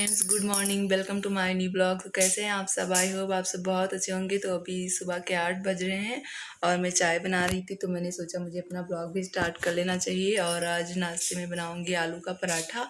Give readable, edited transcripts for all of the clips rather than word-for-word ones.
Friends, good morning. Welcome to my new blog. तो कैसे हैं आप सब? आई होप आप सब बहुत अच्छे होंगे। तो अभी सुबह के 8 बज रहे हैं और मैं चाय बना रही थी, तो मैंने सोचा मुझे अपना ब्लॉग भी स्टार्ट कर लेना चाहिए। और आज नाश्ते में बनाऊंगी आलू का पराठा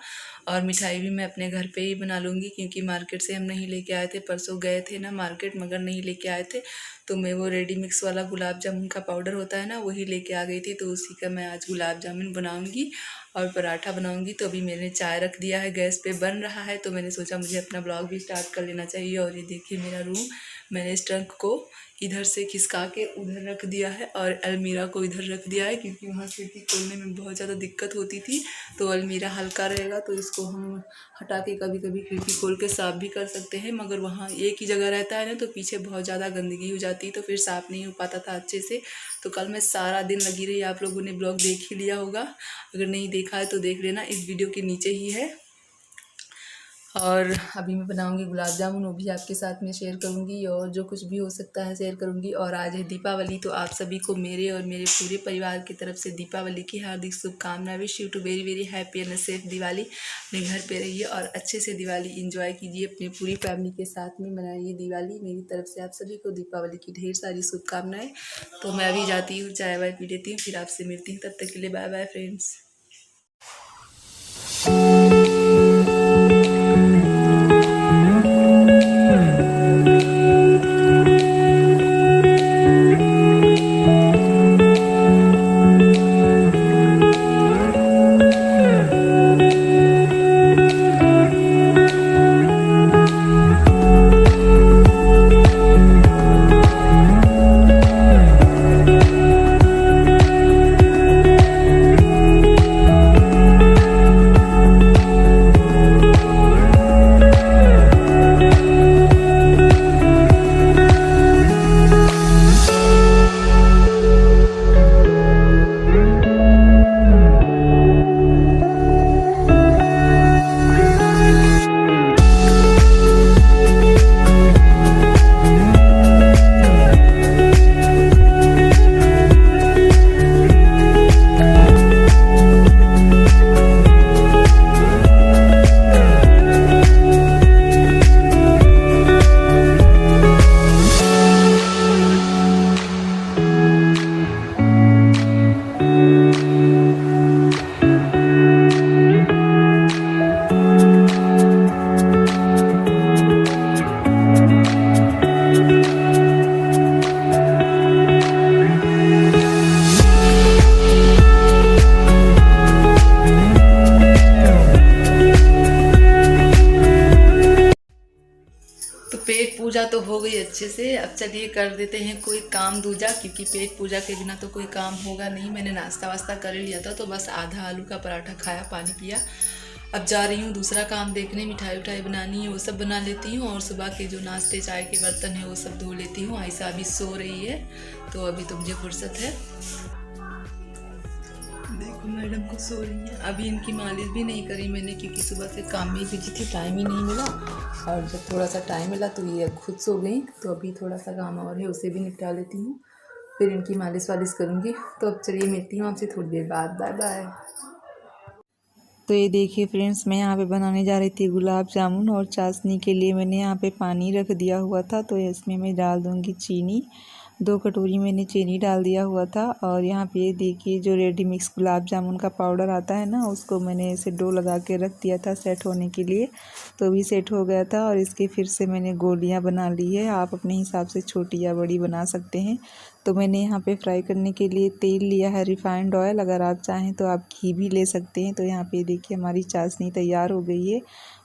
और मिठाई भी मैं अपने घर पे ही बना लूँगी, क्योंकि मार्केट से हम नहीं लेके आए थे। परसों गए थे ना मार्केट, मगर नहीं लेके आए थे। तो मैं वो रेडी मिक्स वाला गुलाब जामुन का पाउडर होता है ना, वही लेके आ गई थी। तो उसी का मैं आज गुलाब जामुन बनाऊँगी और पराठा बनाऊंगी। तो अभी मैंने चाय रख दिया है, गैस पे बन रहा है। तो मैंने सोचा मुझे अपना ब्लॉग भी स्टार्ट कर लेना चाहिए। और ये देखिए मेरा रूम, मैंने इस ट्रंक को इधर से खिसका के उधर रख दिया है और अलमीरा को इधर रख दिया है, क्योंकि वहाँ खिड़की खोलने में बहुत ज़्यादा दिक्कत होती थी। तो अलमीरा हल्का रहेगा तो इसको हम हटा के कभी कभी खिड़की खोल के साफ़ भी कर सकते हैं। मगर वहाँ एक ही जगह रहता है ना, तो पीछे बहुत ज़्यादा गंदगी हो जाती है, तो फिर साफ़ नहीं हो पाता था अच्छे से। तो कल मैं सारा दिन लगी रही। आप लोगों ने ब्लॉग देख ही लिया होगा, अगर नहीं देखा है तो देख लेना, इस वीडियो के नीचे ही है। और अभी मैं बनाऊंगी गुलाब जामुन, वो भी आपके साथ में शेयर करूंगी, और जो कुछ भी हो सकता है शेयर करूंगी। और आज है दीपावली, तो आप सभी को मेरे और मेरे पूरे परिवार की तरफ से दीपावली की हार्दिक शुभकामनाएं। Wish you to very very happy and safe Diwali. अपने घर पे रहिए और अच्छे से दिवाली इंजॉय कीजिए, अपनी पूरी फैमिली के साथ में मनाइए दिवाली। मेरी तरफ से आप सभी को दीपावली की ढेर सारी शुभकामनाएं। तो मैं अभी जाती हूँ, चाय वाय पी लेती हूँ, फिर आपसे मिलती हूँ। तब तक के लिए बाय बाय फ्रेंड्स। तो पेट पूजा तो हो गई अच्छे से। अब चलिए कर देते हैं कोई काम दूजा, क्योंकि पेट पूजा के बिना तो कोई काम होगा नहीं। मैंने नाश्ता वास्ता कर लिया था, तो बस आधा आलू का पराठा खाया, पानी पिया। अब जा रही हूँ दूसरा काम देखने, मिठाई उठाई बनानी है, वो सब बना लेती हूँ। और सुबह के जो नाश्ते चाय के बर्तन है वो सब धो लेती हूँ। आयशा अभी सो रही है, तो अभी तो मुझे फुर्सत है। देखो मैडम को सो रही है। अभी इनकी मालिश भी नहीं करी मैंने, क्योंकि सुबह से काम में बिजी थी, टाइम ही नहीं मिला। और जब थोड़ा सा टाइम मिला तो ये खुद सो गई। तो अभी थोड़ा सा काम और है, उसे भी निपटा लेती हूँ, फिर इनकी मालिश वालिश करूँगी। तो अब चलिए मिलती हूँ आपसे थोड़ी देर बाद। Bye bye. तो ये देखिए फ्रेंड्स, मैं यहाँ पे बनाने जा रही थी गुलाब जामुन, और चाशनी के लिए मैंने यहाँ पे पानी रख दिया हुआ था। तो इसमें मैं डाल दूँगी चीनी। 2 कटोरी मैंने चीनी डाल दिया हुआ था। और यहाँ पे ये देखिए जो रेडी मिक्स गुलाब जामुन का पाउडर आता है ना, उसको मैंने ऐसे डो लगा के रख दिया था सेट होने के लिए। तो अभी सेट हो गया था, और इसकी फिर से मैंने गोलियाँ बना ली है। आप अपने हिसाब से छोटी या बड़ी बना सकते हैं। तो मैंने यहाँ पे फ्राई करने के लिए तेल लिया है, रिफाइंड ऑयल। अगर आप चाहें तो आप घी भी ले सकते हैं। तो यहाँ पे देखिए हमारी चाशनी तैयार हो गई है।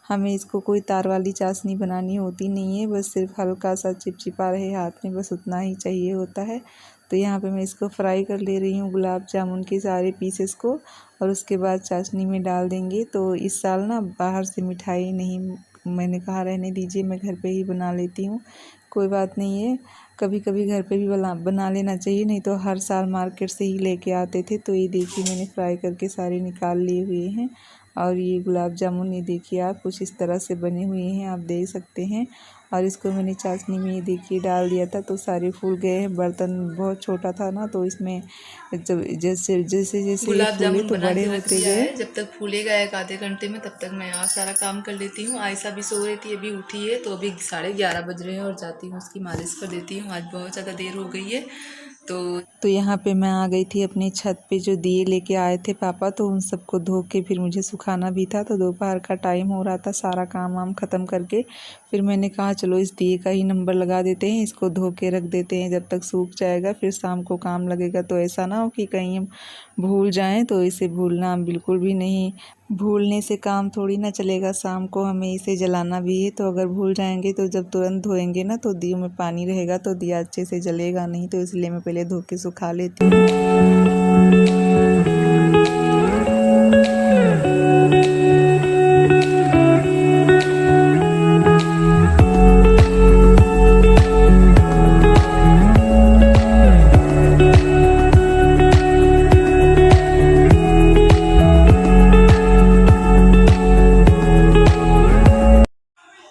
हमें इसको कोई तार वाली चाशनी बनानी होती नहीं है, बस सिर्फ हल्का सा चिपचिपा रहे हाथ में, बस उतना ही चाहिए होता है। तो यहाँ पे मैं इसको फ्राई कर ले रही हूँ गुलाब जामुन के सारे पीसेस को, और उसके बाद चाशनी में डाल देंगे। तो इस साल ना बाहर से मिठाई नहीं, मैंने कहा रहने दीजिए, मैं घर पे ही बना लेती हूँ, कोई बात नहीं है। कभी कभी घर पे भी बना लेना चाहिए, नहीं तो हर साल मार्केट से ही लेके आते थे। तो ये देखिए मैंने फ्राई करके सारे निकाल लिए हुए हैं। और ये गुलाब जामुन ये देखिए आप कुछ इस तरह से बने हुए हैं, आप देख सकते हैं। और इसको मैंने चाशनी में ये देखिए डाल दिया था तो सारे फूल गए हैं। बर्तन बहुत छोटा था ना, तो इसमें जब जैसे जैसे जैसे ये गुलाब फूले जामुन तो बना बड़े के रख होते दिया गए। है। जब तक फूलेगा 1 आधे घंटे में, तब तक मैं यहाँ सारा काम कर लेती हूँ। आयशा भी सो रही थी, अभी उठी है, तो अभी 11:30 बज रहे हैं और जाती हूँ उसकी मालिश कर देती हूँ। आज बहुत ज़्यादा देर हो गई है। तो यहाँ पे मैं आ गई थी अपनी छत पे, जो दिए लेके आए थे पापा, तो उन सबको धो के फिर मुझे सुखाना भी था। तो दोपहर का टाइम हो रहा था, सारा काम वाम ख़त्म करके फिर मैंने कहा चलो इस दिए का ही नंबर लगा देते हैं, इसको धो के रख देते हैं, जब तक सूख जाएगा फिर शाम को काम लगेगा। तो ऐसा ना हो कि कहीं हम भूल जाएं, तो इसे भूलना बिल्कुल भी नहीं। भूलने से काम थोड़ी ना चलेगा, शाम को हमें इसे जलाना भी है। तो अगर भूल जाएंगे तो जब तुरंत धोएंगे ना तो दिए में पानी रहेगा तो दिया अच्छे से जलेगा नहीं। तो इसलिए मैं पहले धो के सुखा लेती हूँ।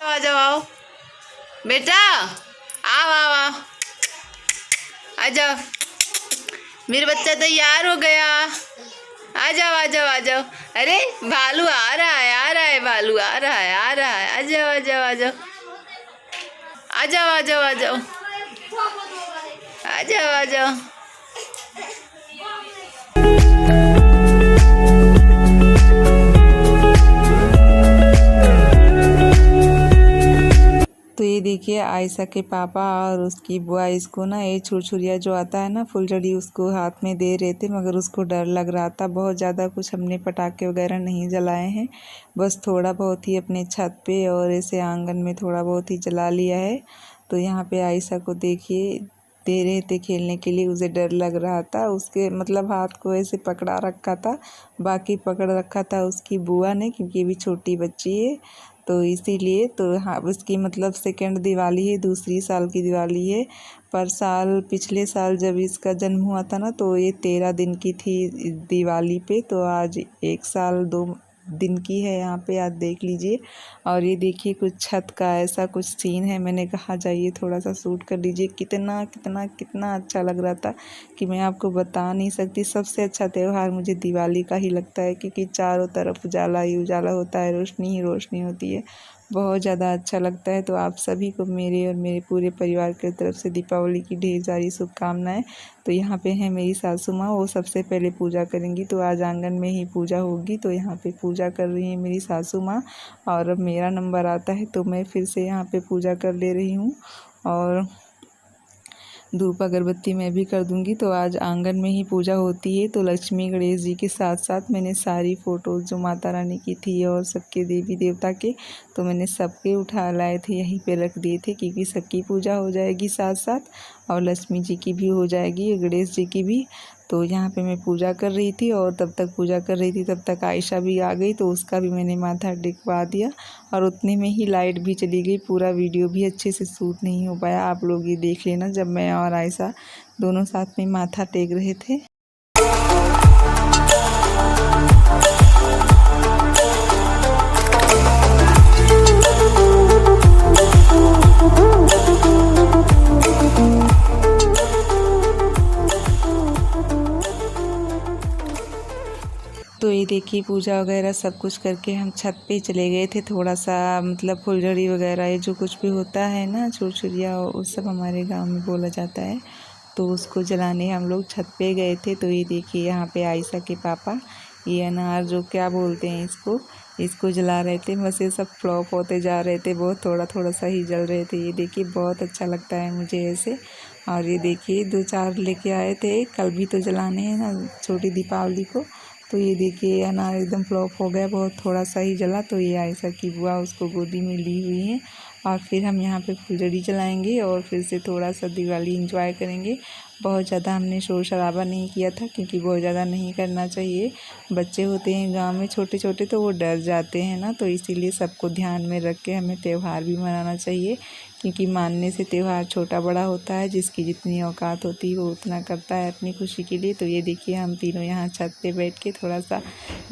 आ जाओ, आओ बेटा, आओ आओ आओ, आ जाओ, मेरा बच्चा तैयार हो गया। आ जाओ आ जाओ आ जाओ। अरे भालू आ रहा है, आ रहा है, भालू आ रहा है, आ रहा है। आ जाओ आ जाओ आ जाओ, आ जाओ आ जाओ आ जाओ, आ जाओ आ जाओ। तो ये देखिए आयशा के पापा और उसकी बुआ इसको ना ये छुरछुरिया जो आता है ना फुलझड़ी, उसको हाथ में दे रहे थे, मगर उसको डर लग रहा था बहुत ज़्यादा। कुछ हमने पटाखे वगैरह नहीं जलाए हैं, बस थोड़ा बहुत ही अपने छत पे और ऐसे आंगन में थोड़ा बहुत ही जला लिया है। तो यहाँ पे आयशा को देखिए दे रहे थे खेलने के लिए, उसे डर लग रहा था, उसके मतलब हाथ को ऐसे पकड़ा रखा था, बाकी पकड़ रखा था उसकी बुआ ने, क्योंकि ये भी छोटी बच्ची है तो इसीलिए। तो हाँ उसकी मतलब सेकंड दिवाली है, दूसरी साल की दिवाली है। पर साल पिछले साल जब इसका जन्म हुआ था ना, तो ये 13 दिन की थी दिवाली पे, तो आज 1 साल 2 दिन की है यहाँ पे, आज देख लीजिए। और ये देखिए कुछ छत का ऐसा कुछ सीन है, मैंने कहा जाइए थोड़ा सा शूट कर लीजिए। कितना कितना कितना अच्छा लग रहा था कि मैं आपको बता नहीं सकती। सबसे अच्छा त्यौहार मुझे दिवाली का ही लगता है, क्योंकि चारों तरफ उजाला ही उजाला होता है, रोशनी ही रोशनी होती है, बहुत ज़्यादा अच्छा लगता है। तो आप सभी को मेरे और मेरे पूरे परिवार की तरफ से दीपावली की ढेर सारी शुभकामनाएं। तो यहाँ पे है मेरी सासू माँ, वो सबसे पहले पूजा करेंगी, तो आज आंगन में ही पूजा होगी। तो यहाँ पे पूजा कर रही है मेरी सासू माँ, और अब मेरा नंबर आता है तो मैं फिर से यहाँ पे पूजा कर ले रही हूँ। और धूप अगरबत्ती मैं भी कर दूंगी। तो आज आंगन में ही पूजा होती है। तो लक्ष्मी गणेश जी के साथ साथ मैंने सारी फ़ोटोज़ जो माता रानी की थी और सबके देवी देवता के, तो मैंने सबके उठा लाए थे, यहीं पे रख दिए थे, क्योंकि सबकी पूजा हो जाएगी साथ साथ, और लक्ष्मी जी की भी हो जाएगी, गणेश जी की भी। तो यहाँ पे मैं पूजा कर रही थी, और तब तक पूजा कर रही थी तब तक आयशा भी आ गई, तो उसका भी मैंने माथा टेकवा दिया, और उतने में ही लाइट भी चली गई। पूरा वीडियो भी अच्छे से शूट नहीं हो पाया, आप लोग ये देख लेना जब मैं और आयशा दोनों साथ में माथा टेक रहे थे। तो ये देखिए पूजा वगैरह सब कुछ करके हम छत पे चले गए थे। थोड़ा सा मतलब फुलझड़ी वगैरह ये जो कुछ भी होता है ना, छुरछुरिया, वो सब हमारे गांव में बोला जाता है, तो उसको जलाने हम लोग छत पे गए थे। तो ये देखिए यहाँ पे आयशा के पापा ये अनार जो क्या बोलते हैं इसको जला रहे थे। बस ये सब फ्लॉप होते जा रहे थे, बहुत थोड़ा थोड़ा सा ही जल रहे थे। ये देखिए बहुत अच्छा लगता है मुझे ऐसे। और ये देखिए 2-4 लेके आए थे, कल भी तो जलाने हैं ना छोटी दीपावली को। तो ये देखिए अनार एकदम फ्लॉप हो गया, बहुत थोड़ा सा ही जला। तो ये आयशा की बुआ उसको गोदी में ली हुई है, और फिर हम यहाँ पे फुलझड़ी जलाएंगे और फिर से थोड़ा सा दिवाली एंजॉय करेंगे। बहुत ज़्यादा हमने शोर शराबा नहीं किया था, क्योंकि बहुत ज़्यादा नहीं करना चाहिए। बच्चे होते हैं गांव में छोटे छोटे, तो वो डर जाते हैं ना, तो इसीलिए सबको ध्यान में रख के हमें त्यौहार भी मनाना चाहिए, क्योंकि मानने से त्यौहार छोटा बड़ा होता है, जिसकी जितनी औकात होती है वो उतना करता है अपनी खुशी के लिए। तो ये देखिए हम तीनों यहाँ छत पे बैठ के थोड़ा सा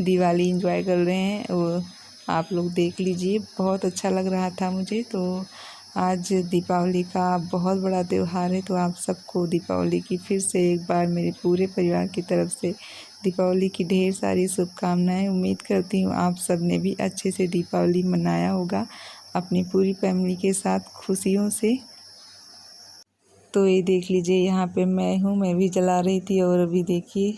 दिवाली एंजॉय कर रहे हैं, वो आप लोग देख लीजिए, बहुत अच्छा लग रहा था मुझे। तो आज दीपावली का बहुत बड़ा त्यौहार है, तो आप सबको दीपावली की फिर से एक बार मेरे पूरे परिवार की तरफ से दीपावली की ढेर सारी शुभकामनाएं। उम्मीद करती हूँ आप सब ने भी अच्छे से दीपावली मनाया होगा अपनी पूरी फैमिली के साथ खुशियों से। तो ये देख लीजिए यहाँ पे मैं भी जला रही थी, और अभी देखिए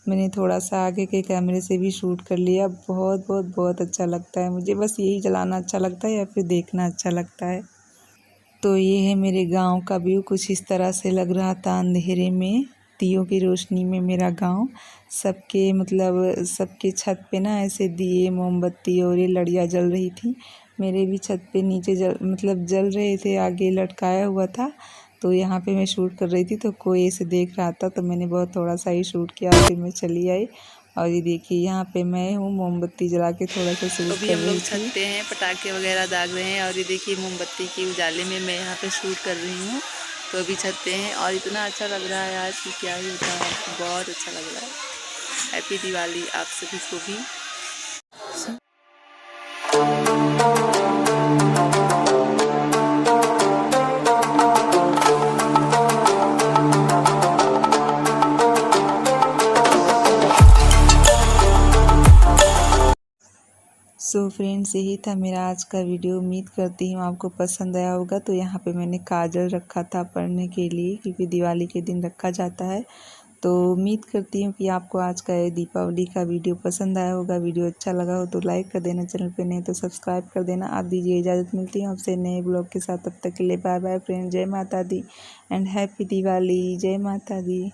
मैंने थोड़ा सा आगे के कैमरे से भी शूट कर लिया। बहुत बहुत बहुत अच्छा लगता है मुझे, बस यही जलाना अच्छा लगता है या फिर देखना अच्छा लगता है। तो ये है मेरे गांव का व्यू, कुछ इस तरह से लग रहा था अंधेरे में दियों की रोशनी में मेरा गांव। सबके मतलब सबके छत पे ना ऐसे दिए मोमबत्ती और ये लड़ियाँ जल रही थी। मेरे भी छत पे नीचे जल रहे थे, आगे लटकाया हुआ था। तो यहाँ पे मैं शूट कर रही थी, तो कोई ऐसे देख रहा था, तो मैंने बहुत थोड़ा सा ही शूट किया, फिर मैं चली आई। और ये देखिए यहाँ पे मैं हूँ मोमबत्ती जला के थोड़ा सा तो शूट अभी कर हम लोग रही छत थी। पे हैं, पटाखे वगैरह दाग रहे हैं, और ये देखिए मोमबत्ती के उजाले में मैं यहाँ पे शूट कर रही हूँ। तो अभी छत पे हैं और इतना अच्छा लग रहा है आज कि क्या ही बताएं, बहुत अच्छा लग रहा है। हैप्पी दिवाली आप सभी को भी। सो फ्रेंड्स, यही था मेरा आज का वीडियो। उम्मीद करती हूँ आपको पसंद आया होगा। तो यहाँ पे मैंने काजल रखा था पढ़ने के लिए, क्योंकि दिवाली के दिन रखा जाता है। तो उम्मीद करती हूँ कि आपको आज का ये दीपावली का वीडियो पसंद आया होगा। वीडियो अच्छा लगा हो तो लाइक कर देना, चैनल पे नहीं तो सब्सक्राइब कर देना। आप दीजिए इजाज़त, मिलती हूँ आपसे नए ब्लॉग के साथ। तब तक के लिए बाय बाय फ्रेंड, जय माता दी एंड हैप्पी दिवाली। जय माता दी।